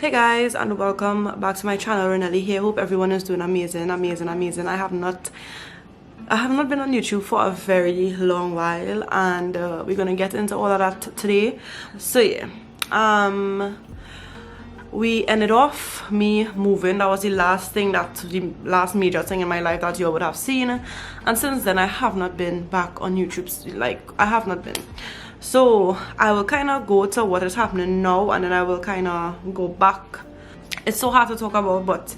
Hey guys, and welcome back to my channel. Raenelle-Lee here. Hope everyone is doing amazing. I have not been on YouTube for a very long while, and we're gonna get into all of that today. So yeah, we ended off me moving. That was the last major thing in my life that you would have seen, and since then I have not been back on YouTube. Like, I have not been. So I will kind of go to what is happening now, and then I will kind of go back. It's so hard to talk about, but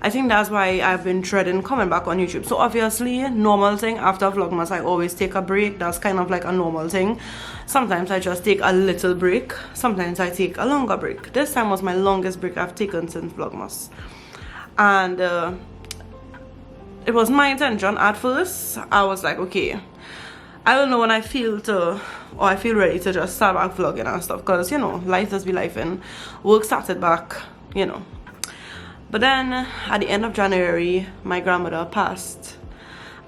I think that's why I've been dreading coming back on YouTube. So obviously, normal thing, after Vlogmas I always take a break. That's kind of like a normal thing. Sometimes I just take a little break, sometimes I take a longer break. This time was my longest break I've taken since Vlogmas, and it was my intention. At first I was like, okay, I don't know when I feel ready to just start back vlogging and stuff, because, you know, life does be life, and work started back, you know. But then at the end of January, my grandmother passed,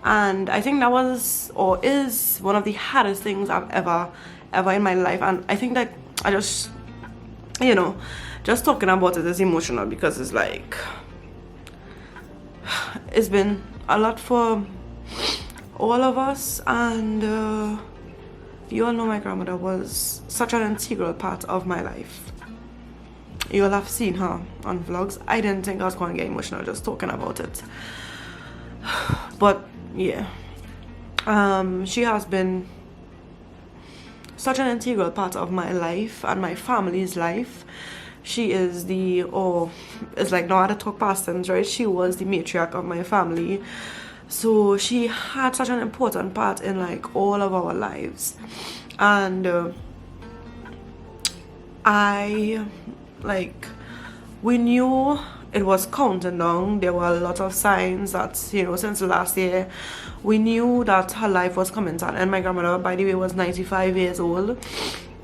and I think that was, or is, one of the hardest things I've ever in my life. And I think that I just, you know, just talking about it is emotional, because it's like, it's been a lot for all of us, and you all know my grandmother was such an integral part of my life. You all have seen her on vlogs. I didn't think I was going to get emotional just talking about it, but yeah, she has been such an integral part of my life and my family's life. She is it's like, no other talk past tense, right? She was the matriarch of my family. So she had such an important part in like all of our lives, and we knew it was counting down. There were a lot of signs that, you know, since last year we knew that her life was coming to an end. My grandmother, by the way, was 95 years old,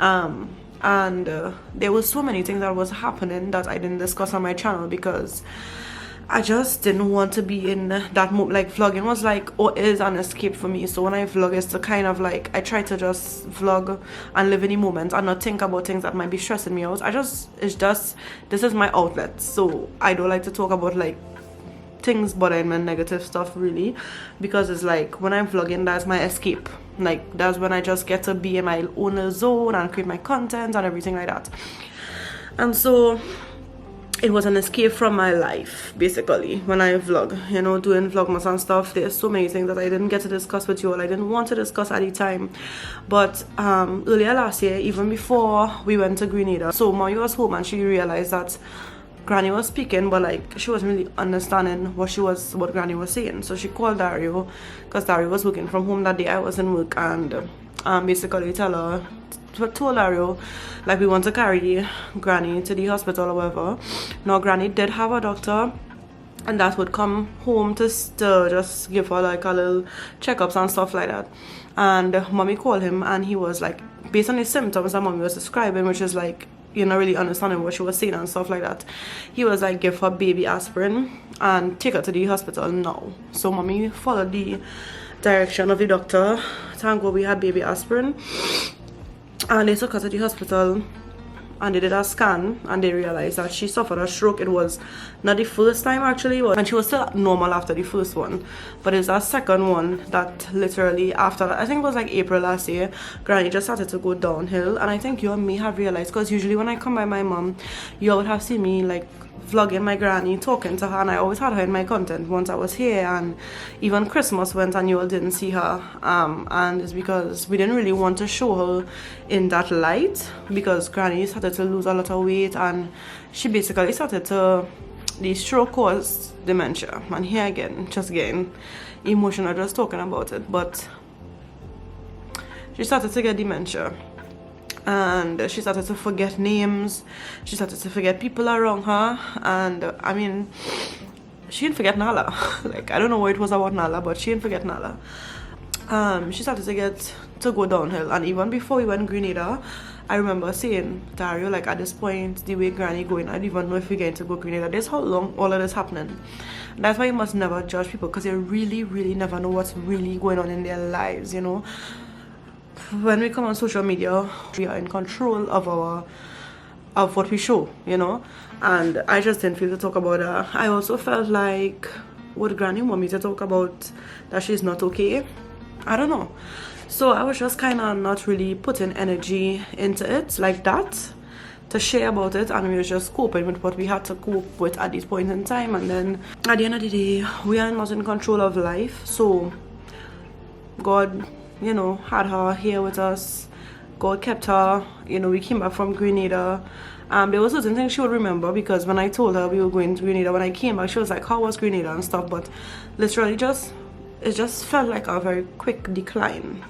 and there was so many things that was happening that I didn't discuss on my channel, because I just didn't want to be in that mood. Like, vlogging was like, or is an escape for me. So when I vlog, it's to kind of like, I try to just vlog and live in the moment and not think about things that might be stressing me out. This is my outlet. So I don't like to talk about like things bothering me, negative stuff, really, because it's like, when I'm vlogging, that's my escape. Like, that's when I just get to be in my own zone and create my content and everything like that. And so it was an escape from my life, basically, when I vlog, you know, doing vlogmas and stuff. There's so many things that I didn't get to discuss with you all. I didn't want to discuss at the time. But earlier last year, even before we went to Grenada, so mommy was home and she realized that Granny was speaking, but like, she wasn't really understanding what Granny was saying. So she called Dario, because Dario was working from home that day. I was in work, and basically told Dario, like, we want to carry Granny to the hospital or whatever. Now Granny did have a doctor, and that would come home to just give her like a little checkups and stuff like that. And mommy called him, and he was like, based on the symptoms that mommy was describing, which is like, you're not really understanding what she was saying and stuff like that, he was like, give her baby aspirin and take her to the hospital now. So mommy followed the direction of the doctor. Thank God we had baby aspirin, and they took her to the hospital, and they did a scan, and they realized that she suffered a stroke. It was not the first time, actually, and she was still normal after the first one, but it's a second one that literally after that, I think it was like April last year, Granny just started to go downhill. And I think you and me have realized, because usually when I come by my mom, you all would have seen me like vlogging my granny, talking to her, and I always had her in my content once I was here. And even Christmas went and you all didn't see her, and it's because we didn't really want to show her in that light, because Granny started to lose a lot of weight, and she basically started to, the stroke caused dementia. And here again, just getting emotional just talking about it, but she started to get dementia, and she started to forget names, she started to forget people around her. And I mean, she didn't forget Nala. Like, I don't know what it was about Nala, but she didn't forget Nala. She started to go downhill. And even before we went Grenada, I remember saying, Dario, like, at this point, the way Granny going, I don't even know if we're going to go Grenada. This how long all of this happening. That's why you must never judge people, because you really, really never know what's really going on in their lives, you know. When we come on social media, we are in control of our of what we show, you know. And I just didn't feel to talk about her. I also felt like, would Granny want me to talk about that she's not okay? I don't know. So I was just kind of not really putting energy into it like that to share about it, and we were just coping with what we had to cope with at this point in time. And then at the end of the day, we are not in control of life, so God, you know, had her here with us. God kept her, you know. We came back from Grenada. There was certain things she would remember, because when I told her we were going to Grenada, when I came back, she was like, how was Grenada and stuff. But literally it just felt like a very quick decline.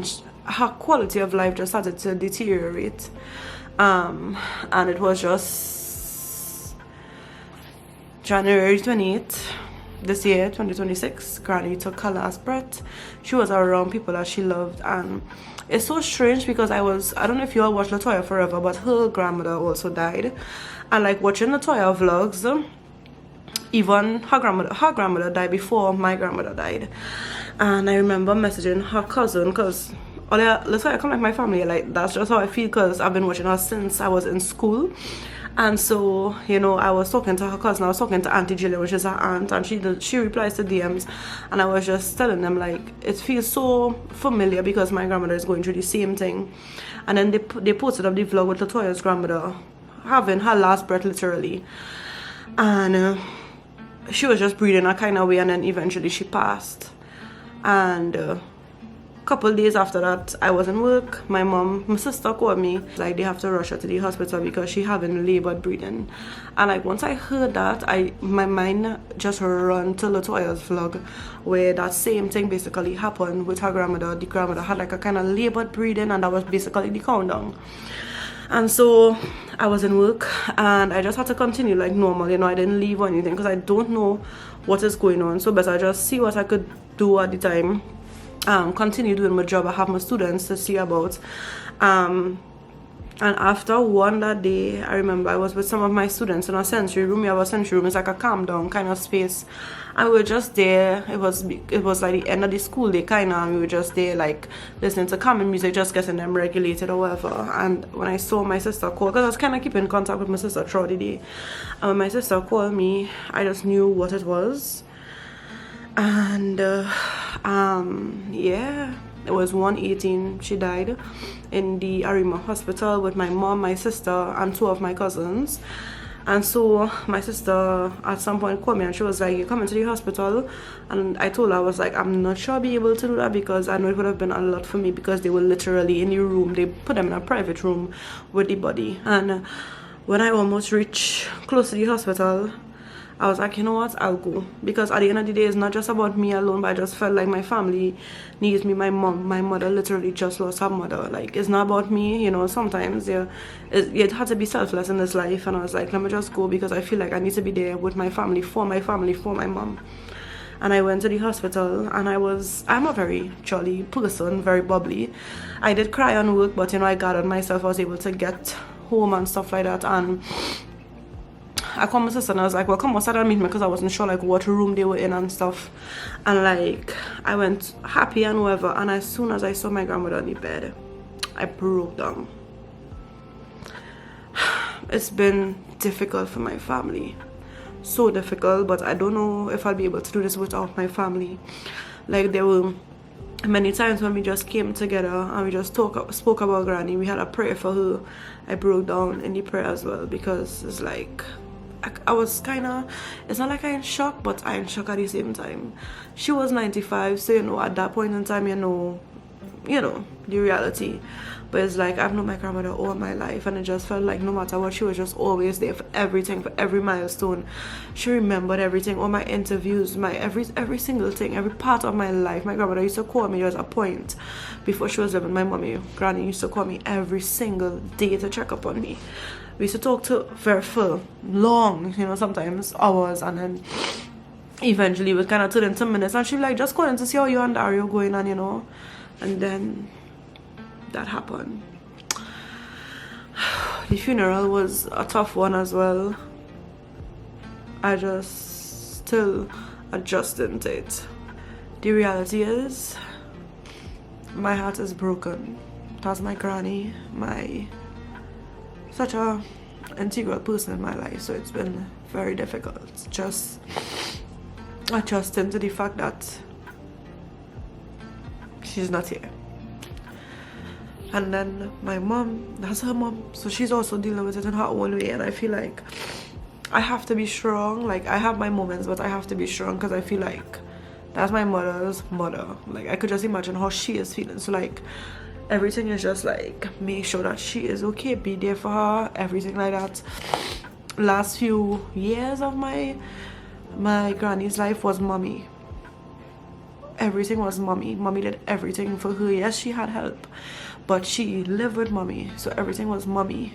Her quality of life just started to deteriorate. And it was just January 28th this year, 2026, Granny took her last breath. She was around people that she loved, and it's so strange because I don't know if you all watched Latoya Forever, but her grandmother also died. And like watching Latoya vlogs, even her grandmother died before my grandmother died. And I remember messaging her cousin, because Latoya come like my family, like that's just how I feel, because I've been watching her since I was in school. And so, you know, I was talking to her cousin, I was talking to Auntie Jillian, which is her aunt, and she replies to DMs, and I was just telling them, like, it feels so familiar because my grandmother is going through the same thing. And then they posted up the vlog with Latoya's grandmother having her last breath, literally. And she was just breathing a kind of way, and then eventually she passed. And couple days after that, I was in work. My sister called me, like they have to rush her to the hospital because she having labored breathing. And like once I heard that, my mind just ran to Latoya's vlog, where that same thing basically happened with her grandmother. The grandmother had like a kind of labored breathing, and that was basically the countdown. And so I was in work, and I just had to continue like normal, you know. I didn't leave or anything because I don't know what is going on, so better just see what I could do at the time. Continue doing my job. I have my students to see about. And after one that day, I remember I was with some of my students in a sensory room. We have a sensory room. It's like a calm down kind of space. And we were just there. It was like the end of the school day kind of. And we were just there like listening to calming music, just getting them regulated or whatever. And when I saw my sister call, because I was kind of keeping in contact with my sister throughout the day. And when my sister called me, I just knew what it was. And yeah, it was 1:18. She died in the Arima hospital with my mom, my sister, and 2 of my cousins. And so my sister at some point called me, and she was like, you're coming to the hospital? And I told her, I was like, I'm not sure I'll be able to do that, because I know it would have been a lot for me, because they were literally in the room. They put them in a private room with the body. And when I almost reached close to the hospital, I was like, you know what, I'll go. Because at the end of the day, it's not just about me alone, but I just felt like my family needs me. My mother literally just lost her mother. Like, it's not about me, you know. Sometimes you had to be selfless in this life. And I was like, let me just go, because I feel like I need to be there with my family, for my mom. And I went to the hospital, and I'm a very jolly person, very bubbly. I did cry on work, but, you know, I gathered myself. I was able to get home and stuff like that. And I called my sister, and I was like, well, come outside and meet me, because I wasn't sure like what room they were in and stuff. And like I went happy and whatever, and as soon as I saw my grandmother on the bed, I broke down. It's been difficult for my family, so difficult, but I don't know if I'll be able to do this without my family. Like, there were many times when we just came together and we just spoke about Granny. We had a prayer for her. I broke down in the prayer as well, because it's like I was kind of, it's not like I'm in shock, but I'm in shock at the same time. She was 95, so, you know, at that point in time, you know the reality. But it's like, I've known my grandmother all my life, and it just felt like no matter what, she was just always there for everything, for every milestone. She remembered everything, all my interviews, my every single thing, every part of my life. My grandmother used to call me. There was a point before she was living, my mommy, Granny, used to call me every single day to check up on me. We used to talk for long, you know, sometimes hours, and then eventually it would kind of turn into minutes, and she'd be like, just calling to see how you and Dario going on, you know. And then that happened. The funeral was a tough one as well. I just still adjusting to it. The reality is, my heart is broken. That's my granny, such a integral person in my life, so it's been very difficult just adjusting to the fact that she's not here. And then my mom, that's her mom, so she's also dealing with it in her own way, and I feel like I have to be strong. Like, I have my moments, but I have to be strong because I feel like that's my mother's mother. Like, I could just imagine how she is feeling. So like, everything is just like, make sure that she is okay, be there for her, everything like that. Last few years of my granny's life was mommy. Everything was mommy. Mommy did everything for her. Yes, she had help, but she lived with mommy, so everything was mommy.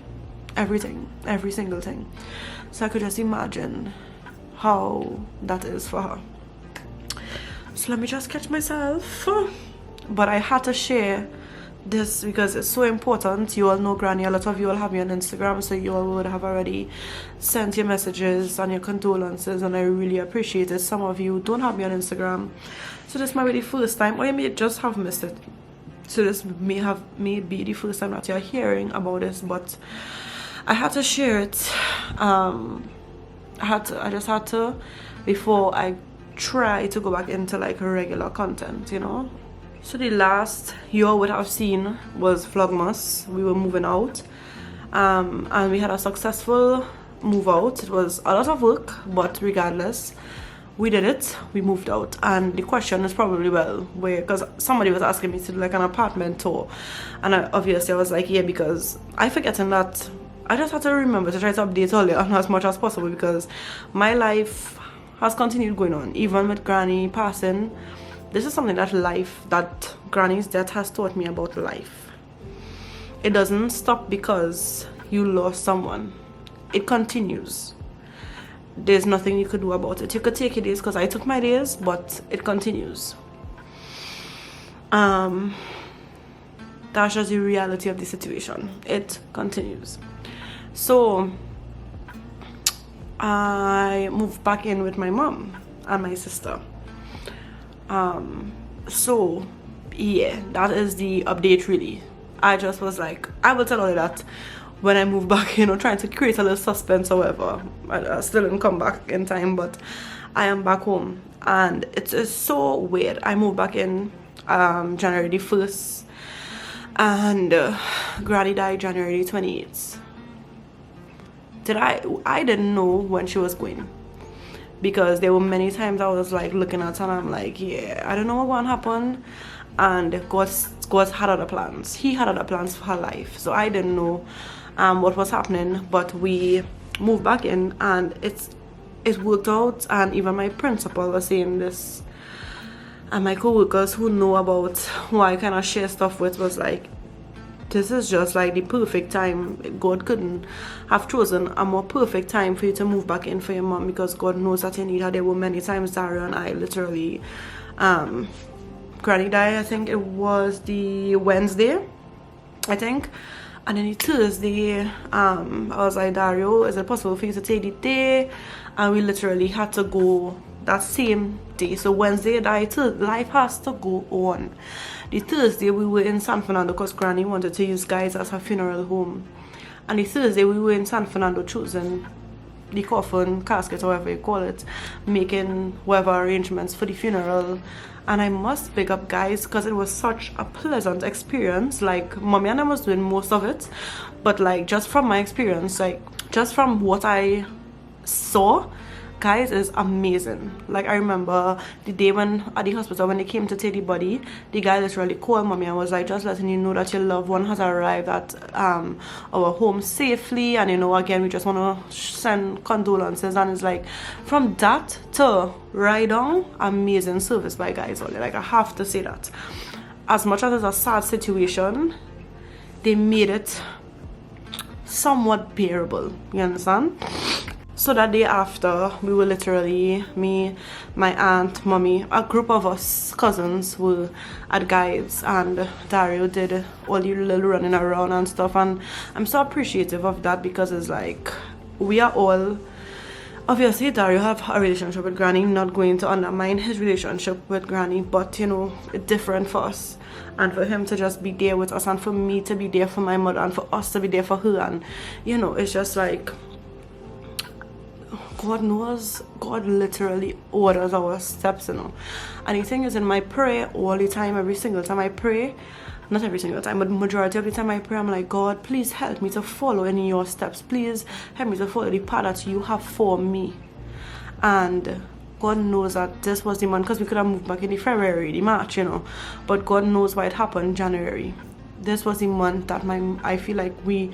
Everything, every single thing. So I could just imagine how that is for her. So let me just catch myself. But I had to share this because it's so important. You all know Granny. A lot of you all have me on Instagram, so you all would have already sent your messages and your condolences, and I really appreciate it. Some of you don't have me on Instagram, so this might be the first time, or you may just have missed it. So this may be the first time that you're hearing about this, but I had to share it. I just had to before I try to go back into like regular content, you know. So the last you all would have seen was Vlogmas. We were moving out, and we had a successful move out. It was a lot of work, but regardless, we did it. We moved out, and the question is probably, well, where? Because somebody was asking me to do like an apartment tour, and obviously I was like, yeah, because I forgetting that I just had to remember to try to update all on as much as possible, because my life has continued going on even with Granny passing. This is something that Granny's death has taught me about life. It doesn't stop because you lost someone. It continues. There's nothing you could do about it. You could take your days, because I took my days, but it continues. That's just the reality of the situation. It continues. So I moved back in with my mom and my sister. So yeah, that is the update really. I just was like, I will tell all of that when I move back, you know, trying to create a little suspense or whatever. I still didn't come back in time, but I am back home, and it is so weird. I moved back in January the 1st, and Granny died January 28th. I didn't know when she was going, because there were many times I was like looking at her and I'm like, yeah, I don't know what going to happen. And God had other plans. He had other plans for her life, so I didn't know what was happening. But we moved back in, and it worked out. And even my principal was saying this, and my co-workers who know about who I kind of share stuff with was like, this is just like the perfect time. God couldn't have chosen a more perfect time for you to move back in for your mom, because God knows that you need her. There were many times Dario and I literally, Granny died, I think it was the Wednesday, I think. And then the Thursday, I was like, Dario, is it possible for you to take the day? And we literally had to go that same day. So Wednesday died, life has to go on. The Thursday we were in San Fernando because Granny wanted to use guys as her funeral home. And the Thursday we were in San Fernando choosing the coffin, casket, however you call it, making whatever arrangements for the funeral. And I must pick up guys because it was such a pleasant experience. Like, mommy and I was doing most of it, but like just from my experience, like just from what I saw, guys, is amazing. Like, I remember the day when at the hospital when they came to take the body, the guy literally called mommy and was like, just letting you know that your loved one has arrived at our home safely, and you know, again, we just want to send condolences. And it's like, from that to right on, amazing service by guys only. Like, I have to say that as much as it's a sad situation, they made it somewhat bearable, you understand? So that day after, we were literally, me, my aunt, mommy, a group of us cousins were at guides, and Dario did all the little running around and stuff. And I'm so appreciative of that, because it's like, we are all obviously Dario have a relationship with Granny, not going to undermine his relationship with Granny, but you know, it's different for us, and for him to just be there with us, and for me to be there for my mother, and for us to be there for her, and you know, it's just like God knows, God literally orders our steps, you know. And the thing is, in my prayer all the time, every single time I pray, not every single time, but majority of the time I pray, I'm like, God, please help me to follow in your steps. Please help me to follow the path that you have for me. And God knows that this was the month, because we could have moved back in the February, the March, you know. But God knows why it happened January. This was the month that I feel like we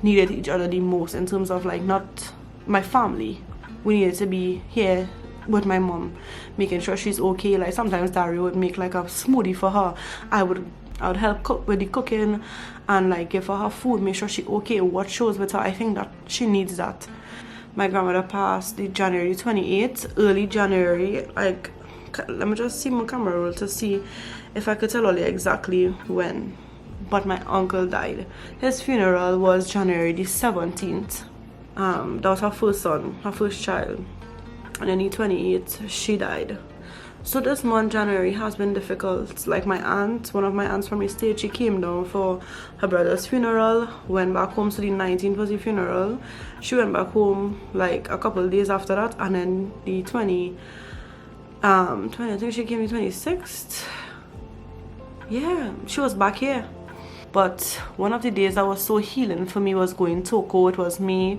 needed each other the most, in terms of like, not my family. We needed to be here with my mom, making sure she's okay. Like sometimes Dario would make like a smoothie for her. I would help cook with the cooking, and like give her food, make sure she's okay, watch shows with her. I think that she needs that. My grandmother passed the January 28th, early January. Like, let me just see my camera roll to see if I could tell you exactly when. But my uncle died. His funeral was January the 17th. That was her first son, her first child. And then the 28th, she died. So this month, January, has been difficult. Like my aunt, one of my aunts from the state, she came down for her brother's funeral, went back home. So the 19th was the funeral. She went back home like a couple of days after that. And then the 20, I think she came the 26th. Yeah, she was back here. But one of the days that was so healing for me was going to Toko. It was me,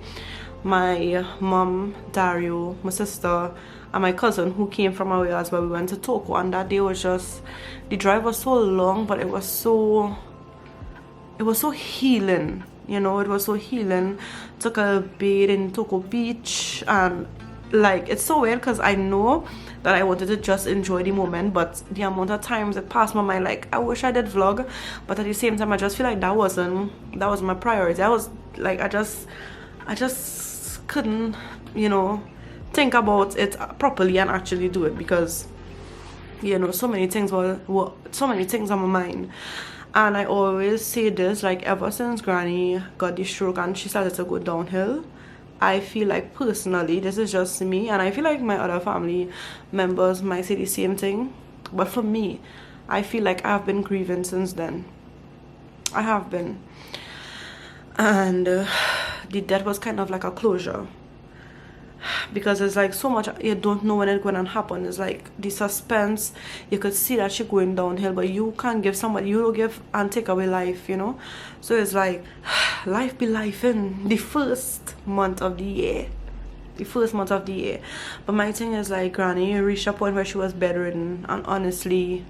my mom, Dario, my sister, and my cousin who came from away as well. We went to Toko, and that day was just, the drive was so long, but it was so healing, you know. It was so healing. Took a bathe in Toko Beach, and like, it's so weird because I know that I wanted to just enjoy the moment, but the amount of times it passed my mind, like, I wish I did vlog, but at the same time I just feel like that wasn't my priority. I was like, I just couldn't, you know, think about it properly and actually do it, because, you know, so many things on my mind. And I always say this, like, ever since Granny got the stroke and she started to go downhill, I feel like personally, this is just me, and I feel like my other family members might say the same thing, but for me, I feel like I've been grieving since then. I have been. And the death was kind of like a closure, because it's like so much, you don't know when it's going to happen. It's like the suspense. You could see that she's going downhill, but you can't give somebody, you don't give and take away life, you know. So it's like, life be life in the first month of the year. But my thing is, like, Granny reached a point where she was bedridden, and honestly,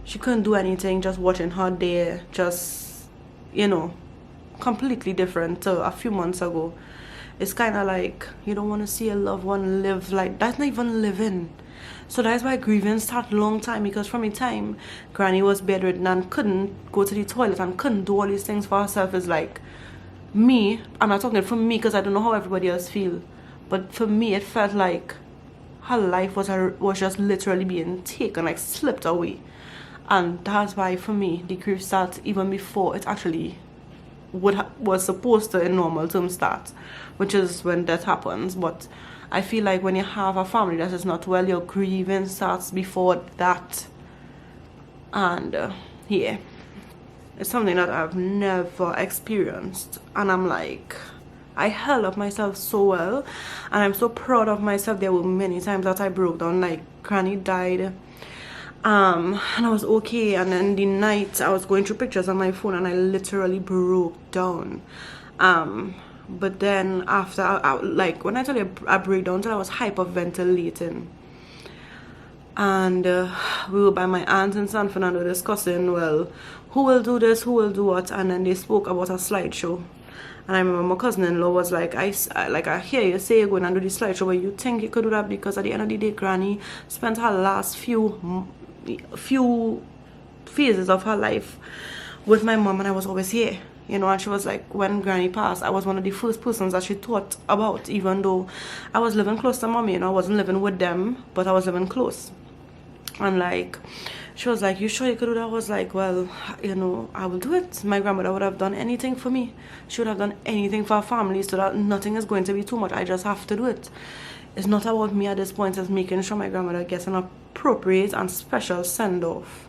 she couldn't do anything. Just watching her there, just, you know, completely different to a few months ago. It's kind of like, you don't want to see a loved one live like that's not even living. So that's why grieving started a long time, because from the time Granny was bedridden and couldn't go to the toilet and couldn't do all these things for herself, is like, me, I'm not talking for me because I don't know how everybody else feel, but for me it felt like her life was just literally being taken, like slipped away. And that's why for me the grief starts even before it actually was supposed to in normal terms start, which is when death happens. But I feel like when you have a family that is not well, your grieving starts before that. And yeah, it's something that I've never experienced, and I'm like, I held up myself so well, and I'm so proud of myself. There were many times that I broke down, like Granny died, and I was okay, and then the night I was going through pictures on my phone and I literally broke down. But then after, like, when I tell you I break down, I was hyperventilating, and we were by my aunt in San Fernando discussing, well, who will do this, who will do what, and then they spoke about a slideshow. And I remember my cousin-in-law was like, I hear you say you're going to do the slideshow, but you think you could do that? Because at the end of the day, Granny spent her last few phases of her life with my mom, and I was always here, you know. And she was like, when Granny passed, I was one of the first persons that she thought about, even though I was living close to mommy, you know. I wasn't living with them, but I was living close. And like, She was like, you sure you could do that? I was like, well, you know, I will do it. My grandmother would have done anything for me. She would have done anything for her family, so that nothing is going to be too much. I just have to do it. It's not about me at this point. It's making sure my grandmother gets an appropriate and special send-off.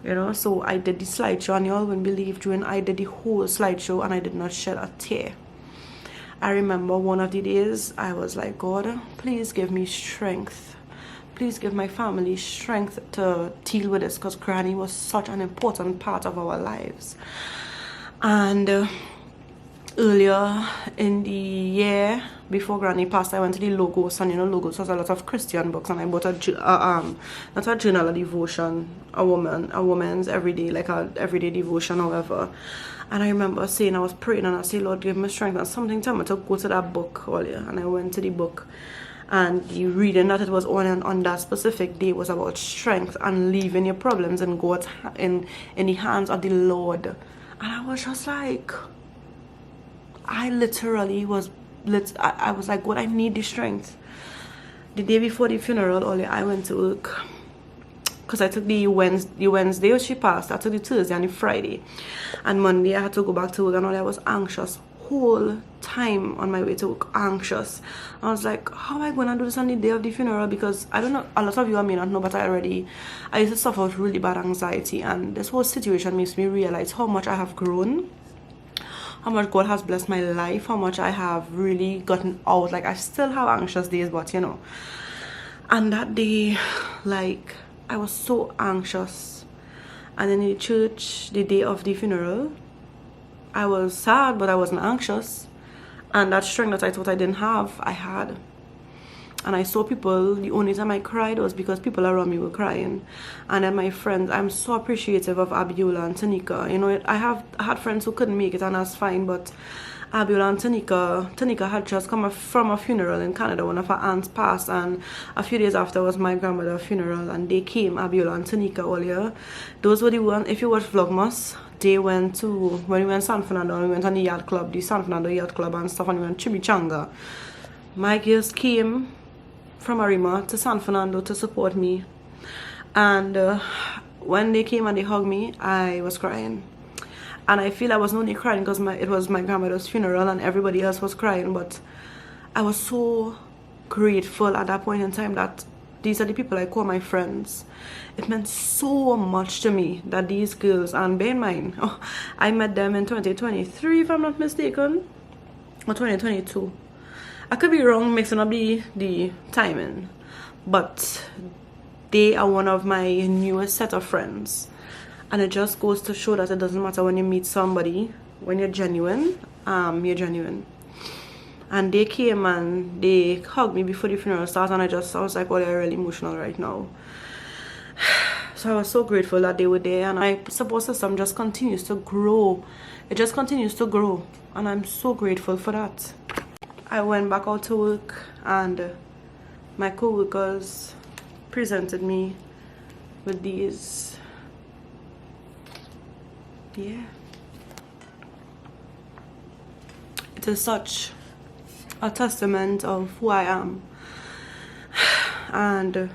You know, so I did the slideshow, and you all wouldn't believe, I did the whole slideshow and I did not shed a tear. I remember one of the days I was like, God, please give me strength. Please give my family strength to deal with this, because Granny was such an important part of our lives. And earlier in the year before Granny passed, I went to the Logos, and you know, Logos has a lot of Christian books, and I bought not a journal, a devotion, a woman's everyday, like a everyday devotion, however. And I remember saying, I was praying and I said, Lord, give me strength, and something told me to go to that book earlier. And I went to the book, and the reading that it was on that specific day was about strength and leaving your problems in God's in the hands of the Lord. And I was just like, I literally was I was like, God, I need the strength. The day before the funeral, I went to work, because I took the Wednesday she passed. I took the Thursday and the Friday, and Monday I had to go back to work, and I was anxious whole time on my way to work, anxious. I was like, how am I going to do this on the day of the funeral? Because I don't know, a lot of you may not know, but I used to suffer with really bad anxiety, and this whole situation makes me realize how much I have grown, how much God has blessed my life, how much I have really gotten out. Like, I still have anxious days, but you know. And that day, like, I was so anxious. And in the church, the day of the funeral, I was sad, but I wasn't anxious. And that strength that I thought I didn't have, I had. And I saw people, the only time I cried was because people around me were crying. And then my friends, I'm so appreciative of Abiola and Tanika. You know, I had friends who couldn't make it, and that's fine, but Abiola and Tanika had just come from a funeral in Canada. One of her aunts passed, and a few days after was my grandmother's funeral, and they came, Abiola and Tanika, earlier. Those were the ones, if you watch Vlogmas, they went to, when we went to San Fernando, we went on the yacht club, the San Fernando yacht club and stuff, and we went Chimichanga. My girls came from Arima to San Fernando to support me, and when they came and they hugged me, I was crying. And I feel I was only crying because it was my grandmother's funeral and everybody else was crying, but I was so grateful at that point in time that these are the people I call my friends. It meant so much to me that these girls, and bear in mind, I met them in 2023 if I'm not mistaken, or 2022. I could be wrong mixing up the timing, but they are one of my newest set of friends. And it just goes to show that it doesn't matter when you meet somebody, when you're genuine, you're genuine. And they came and they hugged me before the funeral started, and I was like, well, they're really emotional right now. So I was so grateful that they were there, and my support system just continues to grow. It just continues to grow, and I'm so grateful for that. I went back out to work, and my co-workers presented me with these. Yeah. It is such a testament of who I am. And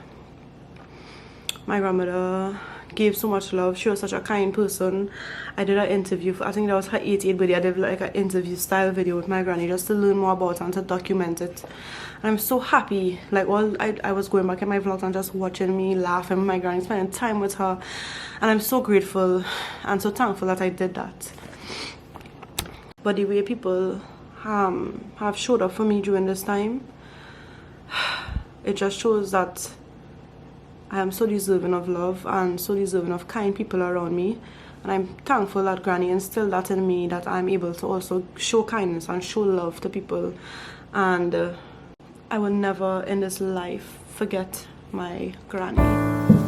my grandmother gave so much love. She was such a kind person. I did an interview, I think that was her 88th birthday. I did like an interview style video with my granny just to learn more about her and to document it. And I'm so happy. Like, I was going back in my vlogs and just watching me laughing with my granny, spending time with her. And I'm so grateful and so thankful that I did that. But the way people have showed up for me during this time, it just shows that I am so deserving of love and so deserving of kind people around me. And I'm thankful that Granny instilled that in me, that I'm able to also show kindness and show love to people. And I will never in this life forget my Granny.